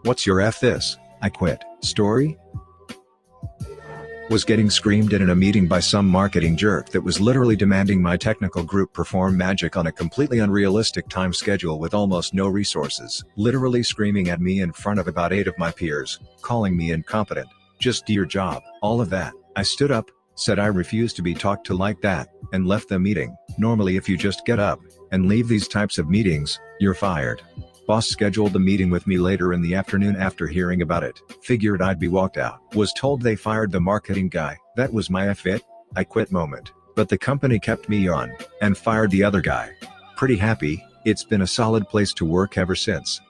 What's your F this, I quit, story? Was getting screamed at in a meeting by some marketing jerk that was literally demanding my technical group perform magic on a completely unrealistic time schedule with almost no resources, literally screaming at me in front of about 8 of my peers, calling me incompetent. Just do your job. All of that. I stood up, said I refuse to be talked to like that, and left the meeting. Normally if you just get up and leave these types of meetings, you're fired. Boss scheduled the meeting with me later in the afternoon after hearing about it. Figured I'd be walked out. Was told they fired the marketing guy. That was my F it, I quit moment. But the company kept me on, and fired the other guy. Pretty happy. It's been a solid place to work ever since.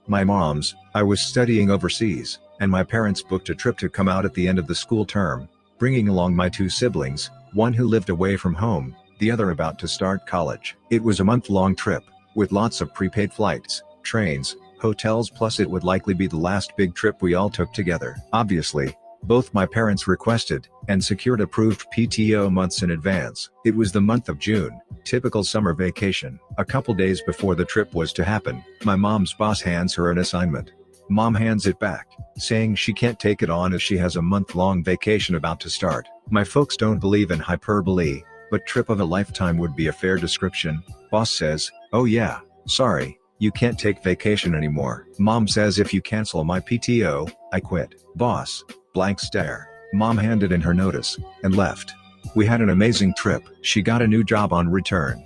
My mom's, I was studying overseas, and my parents booked a trip to come out at the end of the school term, bringing along my 2 siblings, one who lived away from home, the other about to start college. It was a month-long trip, with lots of prepaid flights, trains, hotels, plus it would likely be the last big trip we all took together. Obviously, both my parents requested, and secured approved PTO months in advance. It was the month of June, typical summer vacation. A couple days before the trip was to happen, my mom's boss hands her an assignment. Mom hands it back, saying she can't take it on as she has a month-long vacation about to start. My folks don't believe in hyperbole, but trip of a lifetime would be a fair description. Boss says, "Oh yeah, sorry, you can't take vacation anymore." Mom says, "If you cancel my PTO, I quit." Boss, blank stare. Mom handed in her notice, and left. We had an amazing trip. She got a new job on return.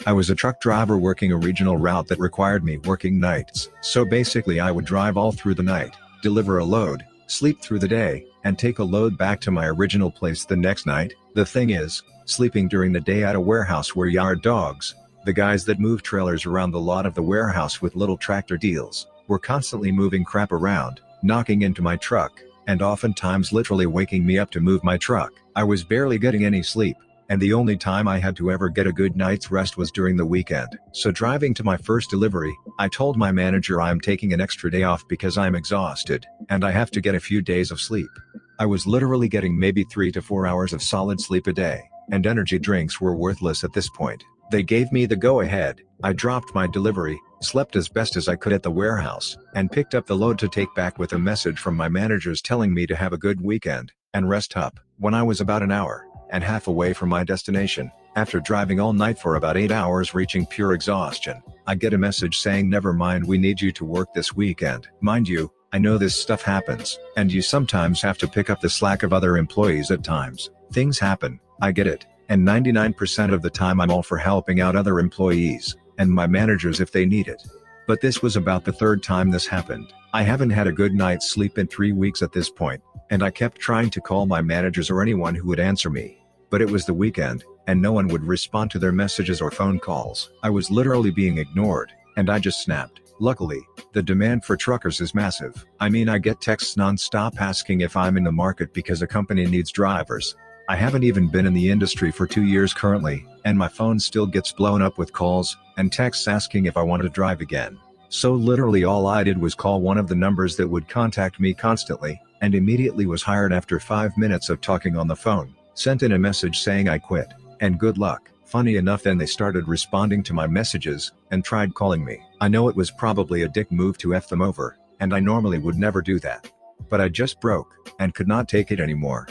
I was a truck driver working a regional route that required me working nights. So basically I would drive all through the night, deliver a load, sleep through the day, and take a load back to my original place the next night. The thing is, sleeping during the day at a warehouse where yard dogs, the guys that move trailers around the lot of the warehouse with little tractor deals, were constantly moving crap around, knocking into my truck, and oftentimes literally waking me up to move my truck. I was barely getting any sleep, and the only time I had to ever get a good night's rest was during the weekend. So driving to my first delivery, I told my manager I'm taking an extra day off because I'm exhausted, and I have to get a few days of sleep. I was literally getting maybe 3 to 4 hours of solid sleep a day, and energy drinks were worthless at this point. They gave me the go-ahead. I dropped my delivery, slept as best as I could at the warehouse, and picked up the load to take back with a message from my managers telling me to have a good weekend, and rest up. When I was about an hour and half away from my destination, after driving all night for about 8 hours reaching pure exhaustion, I get a message saying, "Never mind, we need you to work this weekend." Mind you, I know this stuff happens, and you sometimes have to pick up the slack of other employees at times. Things happen, I get it, and 99% of the time I'm all for helping out other employees, and my managers if they need it. But this was about the 3rd time this happened. I haven't had a good night's sleep in 3 weeks at this point, and I kept trying to call my managers or anyone who would answer me. But it was the weekend, and no one would respond to their messages or phone calls. I was literally being ignored, and I just snapped. Luckily, the demand for truckers is massive. I mean, I get texts non-stop asking if I'm in the market because a company needs drivers. I haven't even been in the industry for 2 years currently, and my phone still gets blown up with calls and texts asking if I want to drive again. So literally all I did was call one of the numbers that would contact me constantly, and immediately was hired after 5 minutes of talking on the phone. Sent in a message saying I quit, and good luck. Funny enough, then they started responding to my messages, and tried calling me. I know it was probably a dick move to F them over, and I normally would never do that. But I just broke, and could not take it anymore.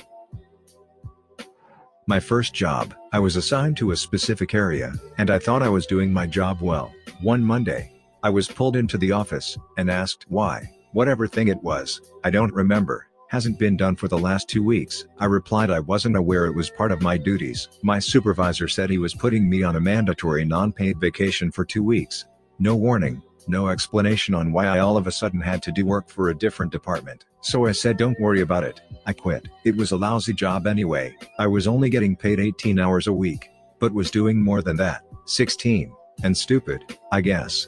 My first job, I was assigned to a specific area, and I thought I was doing my job well. One Monday, I was pulled into the office, and asked why. Whatever thing it was, I don't remember. Hasn't been done for the last 2 weeks. I replied I wasn't aware it was part of my duties. My supervisor said he was putting me on a mandatory non-paid vacation for 2 weeks. No warning, no explanation on why I all of a sudden had to do work for a different department. So I said don't worry about it. I quit. It was a lousy job anyway. I was only getting paid 18 hours a week, but was doing more than that. 16. And stupid, I guess.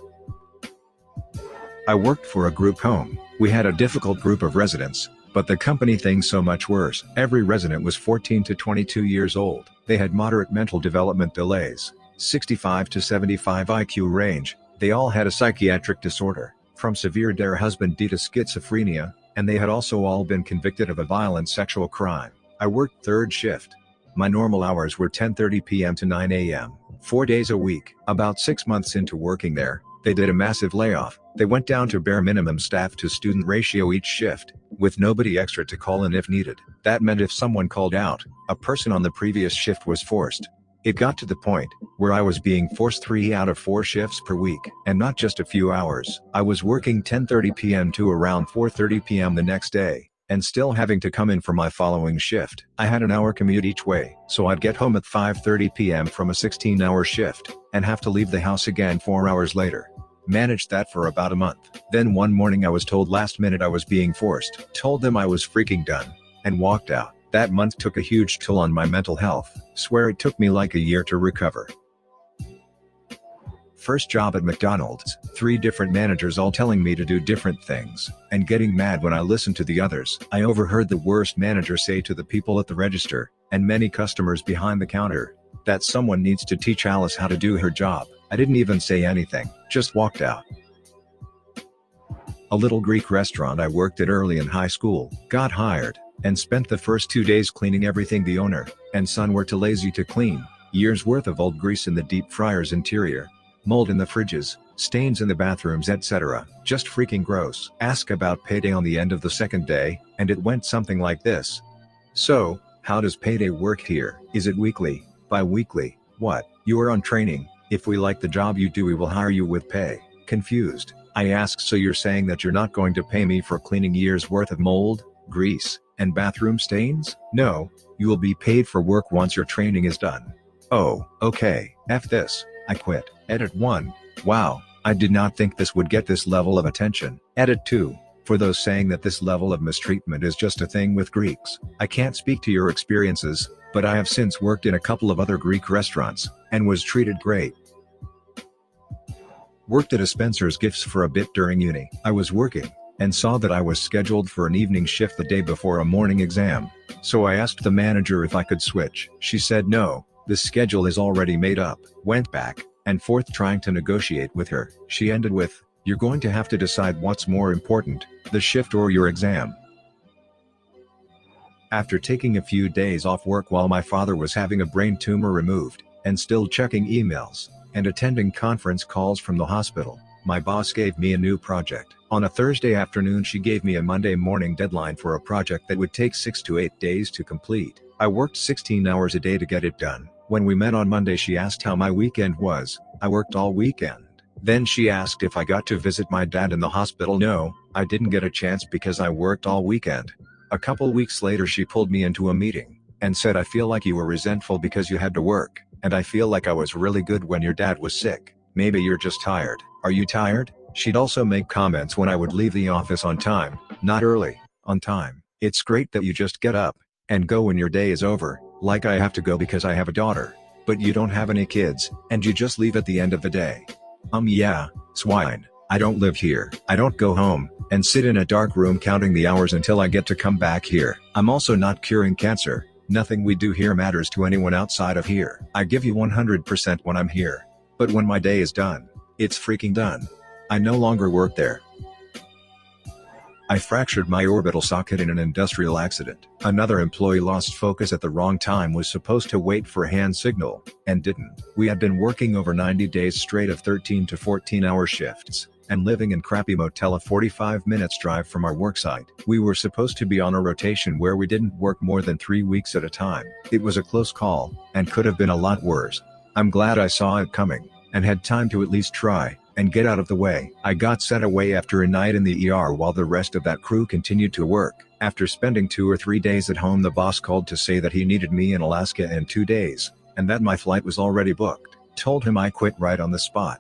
I worked for a group home. We had a difficult group of residents. But the company thing's so much worse. Every resident was 14 to 22 years old. They had moderate mental development delays, 65 to 75 IQ range. They all had a psychiatric disorder, from severe der husband to schizophrenia, and they had also all been convicted of a violent sexual crime. I worked 3rd shift. My normal hours were 10:30 p.m. to 9 a.m., 4 days a week. About 6 months into working there, They did a massive layoff. They went down to bare minimum staff to student ratio each shift, with nobody extra to call in if needed. That meant if someone called out, a person on the previous shift was forced. It got to the point where I was being forced 3 out of 4 shifts per week, and not just a few hours. I was working 10:30 p.m. to around 4:30 p.m. the next day, and still having to come in for my following shift. I had an hour commute each way, so I'd get home at 5:30 p.m. from a 16-hour shift, and have to leave the house again 4 hours later. Managed that for about a month. Then one morning I was told last minute I was being forced. Told them I was freaking done, and walked out. That month took a huge toll on my mental health. Swear it took me like a year to recover. First job at McDonald's, 3 different managers all telling me to do different things, and getting mad when I listened to the others. I overheard the worst manager say to the people at the register, and many customers behind the counter, that someone needs to teach Alice how to do her job. I didn't even say anything, just walked out. A little Greek restaurant I worked at early in high school, got hired, and spent the first 2 days cleaning everything the owner and son were too lazy to clean. Years worth of old grease in the deep fryer's interior, mold in the fridges, stains in the bathrooms, etc. Just freaking gross. Ask about payday on the end of the second day, and it went something like this. So, how does payday work here? Is it weekly, bi-weekly, what? You are on training. If we like the job you do, we will hire you with pay. Confused. I asked, so you're saying that you're not going to pay me for cleaning years worth of mold, grease, and bathroom stains? No, you will be paid for work once your training is done. Oh, okay, F this. I quit. Edit 1. Wow, I did not think this would get this level of attention. Edit 2. For those saying that this level of mistreatment is just a thing with Greeks, I can't speak to your experiences, but I have since worked in a couple of other Greek restaurants, and was treated great. Worked at a Spencer's Gifts for a bit during uni. I was working, and saw that I was scheduled for an evening shift the day before a morning exam. So I asked the manager if I could switch. She said no, the schedule is already made up. Went back and forth trying to negotiate with her. She ended with, "You're going to have to decide what's more important, the shift or your exam." After taking a few days off work while my father was having a brain tumor removed, and still checking emails, and attending conference calls from the hospital, my boss gave me a new project. On a Thursday afternoon she gave me a Monday morning deadline for a project that would take 6 to 8 days to complete. I worked 16 hours a day to get it done. When we met on Monday she asked how my weekend was. I worked all weekend. Then she asked if I got to visit my dad in the hospital. No, I didn't get a chance because I worked all weekend. A couple weeks later she pulled me into a meeting, and said, "I feel like you were resentful because you had to work, and I feel like I was really good when your dad was sick. Maybe you're just tired. Are you tired?" She'd also make comments when I would leave the office on time, not early, on time. "It's great that you just get up and go when your day is over, like I have to go because I have a daughter. But you don't have any kids, and you just leave at the end of the day." Yeah, swine. I don't live here. I don't go home and sit in a dark room counting the hours until I get to come back here. I'm also not curing cancer. Nothing we do here matters to anyone outside of here. I give you 100% when I'm here. But when my day is done, it's freaking done. I no longer work there. I fractured my orbital socket in an industrial accident. Another employee lost focus at the wrong time, was supposed to wait for a hand signal, and didn't. We had been working over 90 days straight of 13 to 14-hour shifts, and living in crappy motel a 45 minutes drive from our worksite. We were supposed to be on a rotation where we didn't work more than 3 weeks at a time. It was a close call, and could have been a lot worse. I'm glad I saw it coming, and had time to at least try and get out of the way. I got sent away after a night in the ER while the rest of that crew continued to work. After spending 2 or 3 days at home, the boss called to say that he needed me in Alaska in 2 days, and that my flight was already booked. Told him I quit right on the spot.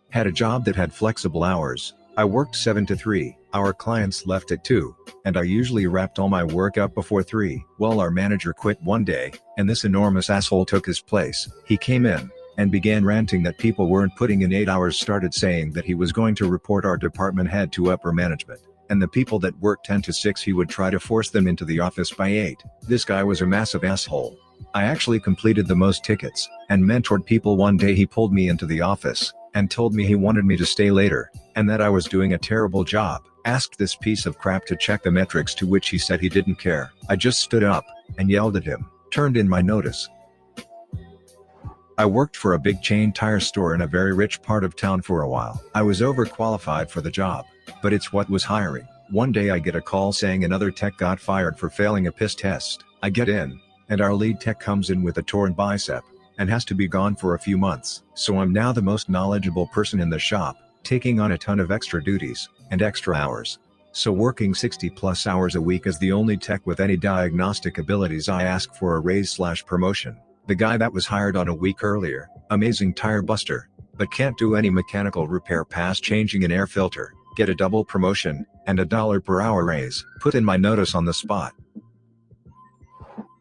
Had a job that had flexible hours. I worked 7 to 3, our clients left at 2, and I usually wrapped all my work up before 3. Well, our manager quit one day, and this enormous asshole took his place. He came in and began ranting that people weren't putting in 8 hours, started saying that he was going to report our department head to upper management, and the people that worked 10 to 6 he would try to force them into the office by 8. This guy was a massive asshole. I actually completed the most tickets, and mentored people. One day he pulled me into the office, and told me he wanted me to stay later, and that I was doing a terrible job. Asked this piece of crap to check the metrics, to which he said he didn't care. I just stood up, and yelled at him, turned in my notice, I worked for a big chain tire store in a very rich part of town for a while. I was overqualified for the job, but it's what was hiring. One day I get a call saying another tech got fired for failing a piss test. I get in, and our lead tech comes in with a torn bicep, and has to be gone for a few months. So I'm now the most knowledgeable person in the shop, taking on a ton of extra duties, and extra hours. So working 60+ hours a week as the only tech with any diagnostic abilities, I ask for a raise/promotion. The guy that was hired on a week earlier, amazing tire buster, but can't do any mechanical repair past changing an air filter, get a double promotion, and a $1 per hour raise. Put in my notice on the spot.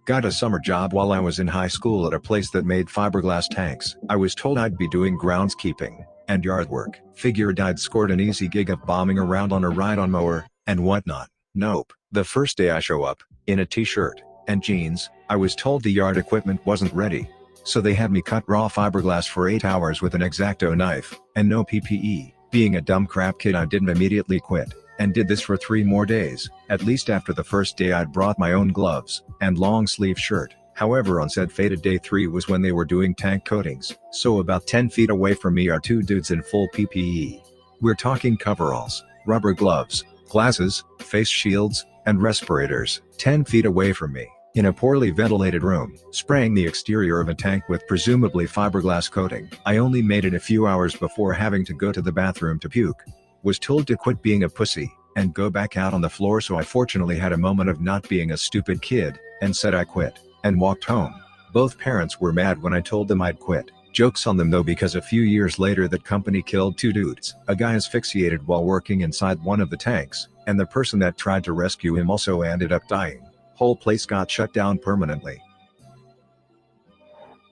Got a summer job while I was in high school at a place that made fiberglass tanks. I was told I'd be doing groundskeeping and yard work. Figured I'd scored an easy gig of bombing around on a ride-on mower and whatnot. Nope. The first day I show up, in a t-shirt and jeans, I was told the yard equipment wasn't ready. So they had me cut raw fiberglass for 8 hours with an X-Acto knife, and no PPE. Being a dumb crap kid, I didn't immediately quit, and did this for 3 more days. At least after the first day I'd brought my own gloves and long sleeve shirt. However, on said fated day 3 was when they were doing tank coatings, so about 10 feet away from me are 2 dudes in full PPE. We're talking coveralls, rubber gloves, glasses, face shields, and respirators. 10 feet away from me, in a poorly ventilated room, spraying the exterior of a tank with presumably fiberglass coating. I only made it a few hours before having to go to the bathroom to puke. Was told to quit being a pussy, and go back out on the floor, so I fortunately had a moment of not being a stupid kid, and said I quit, and walked home. Both parents were mad when I told them I'd quit. Jokes on them though, because a few years later that company killed 2 dudes. A guy asphyxiated while working inside one of the tanks, and the person that tried to rescue him also ended up dying. Whole place got shut down permanently.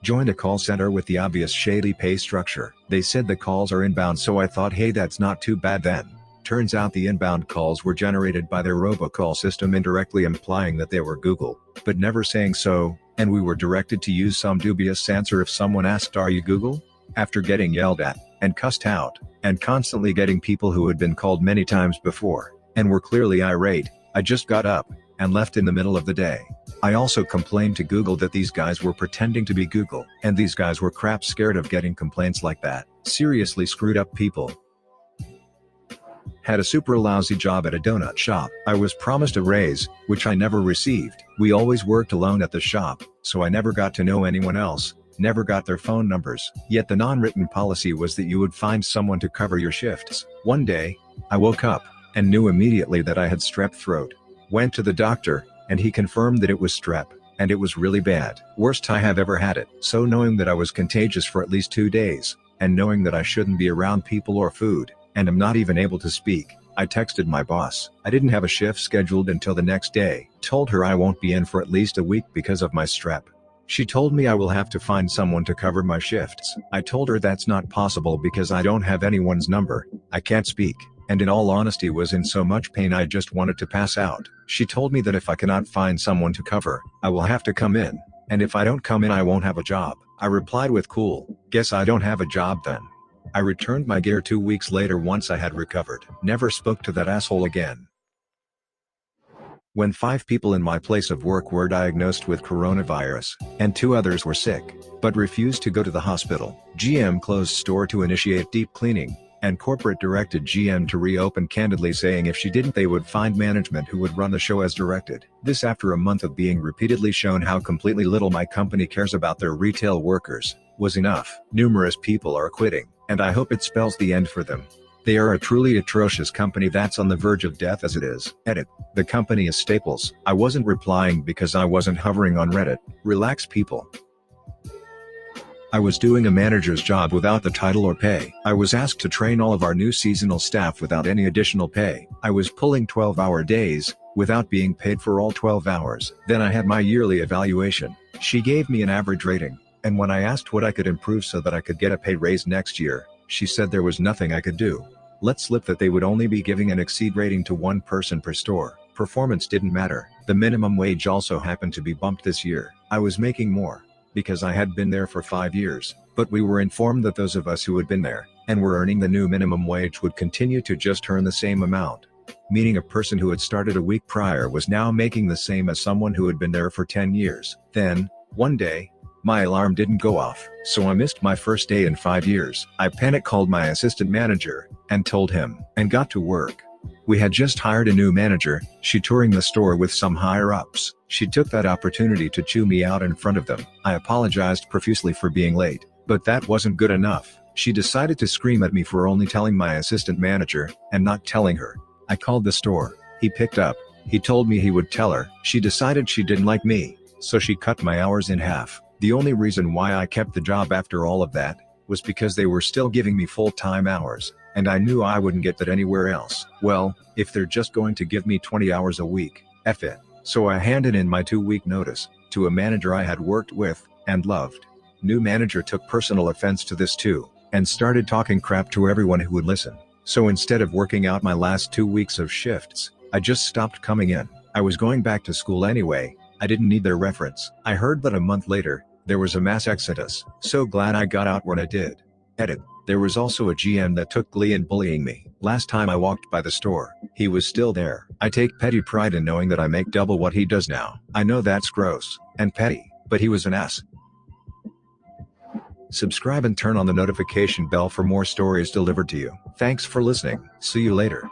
Joined a call center with the obvious shady pay structure. They said the calls are inbound, so I thought, hey, that's not too bad then. Turns out the inbound calls were generated by their robocall system, indirectly implying that they were Google, but never saying so, and we were directed to use some dubious answer if someone asked, "Are you Google?" After getting yelled at, and cussed out, and constantly getting people who had been called many times before, and were clearly irate, I just got up, and left in the middle of the day. I also complained to Google that these guys were pretending to be Google, and these guys were crap scared of getting complaints like that. Seriously screwed up people. Had a super lousy job at a donut shop. I was promised a raise, which I never received. We always worked alone at the shop, so I never got to know anyone else, never got their phone numbers. Yet the non-written policy was that you would find someone to cover your shifts. One day, I woke up, and knew immediately that I had strep throat. Went to the doctor, and he confirmed that it was strep, and it was really bad. Worst I have ever had it. So knowing that I was contagious for at least 2 days, and knowing that I shouldn't be around people or food, and am not even able to speak, I texted my boss. I didn't have a shift scheduled until the next day. Told her I won't be in for at least a week because of my strep. She told me I will have to find someone to cover my shifts. I told her that's not possible because I don't have anyone's number, I can't speak, and in all honesty was in so much pain I just wanted to pass out. She told me that if I cannot find someone to cover, I will have to come in, and if I don't come in I won't have a job. I replied with cool, guess I don't have a job then. I returned my gear 2 weeks later once I had recovered. Never spoke to that asshole again. When 5 people in my place of work were diagnosed with coronavirus, and 2 others were sick, but refused to go to the hospital, GM closed store to initiate deep cleaning, and corporate directed GM to reopen, candidly saying if she didn't they would find management who would run the show as directed. This after a month of being repeatedly shown how completely little my company cares about their retail workers. Was enough. Numerous people are quitting, and I hope it spells the end for them. They are a truly atrocious company that's on the verge of death as it is. Edit. The company is Staples. I wasn't replying because I wasn't hovering on Reddit. Relax people. I was doing a manager's job without the title or pay. I was asked to train all of our new seasonal staff without any additional pay. I was pulling 12-hour days, without being paid for all 12 hours. Then I had my yearly evaluation. She gave me an average rating, and when I asked what I could improve so that I could get a pay raise next year, she said there was nothing I could do. Let slip that they would only be giving an exceed rating to 1 person per store. Performance didn't matter. The minimum wage also happened to be bumped this year. I was making more, because I had been there for 5 years, but we were informed that those of us who had been there, and were earning the new minimum wage would continue to just earn the same amount. Meaning a person who had started a week prior was now making the same as someone who had been there for 10 years. Then, one day, My alarm didn't go off, so I missed my first day in 5 years. I panic called my assistant manager, and told him, and got to work. We had just hired a new manager, she touring the store with some higher-ups. She took that opportunity to chew me out in front of them. I apologized profusely for being late, but that wasn't good enough. She decided to scream at me for only telling my assistant manager, and not telling her. I called the store. He picked up. He told me he would tell her. She decided she didn't like me, so she cut my hours in half. The only reason why I kept the job after all of that, was because they were still giving me full-time hours, and I knew I wouldn't get that anywhere else. Well, if they're just going to give me 20 hours a week, F it. So I handed in my 2-week notice, to a manager I had worked with, and loved. New manager took personal offense to this too, and started talking crap to everyone who would listen. So instead of working out my last 2 weeks of shifts, I just stopped coming in. I was going back to school anyway, I didn't need their reference. I heard that a month later, there was a mass exodus. So glad I got out when I did. Edit. There was also a GM that took glee in bullying me. Last time I walked by the store, he was still there. I take petty pride in knowing that I make double what he does now. I know that's gross and petty, but he was an ass. Subscribe and turn on the notification bell for more stories delivered to you. Thanks for listening. See you later.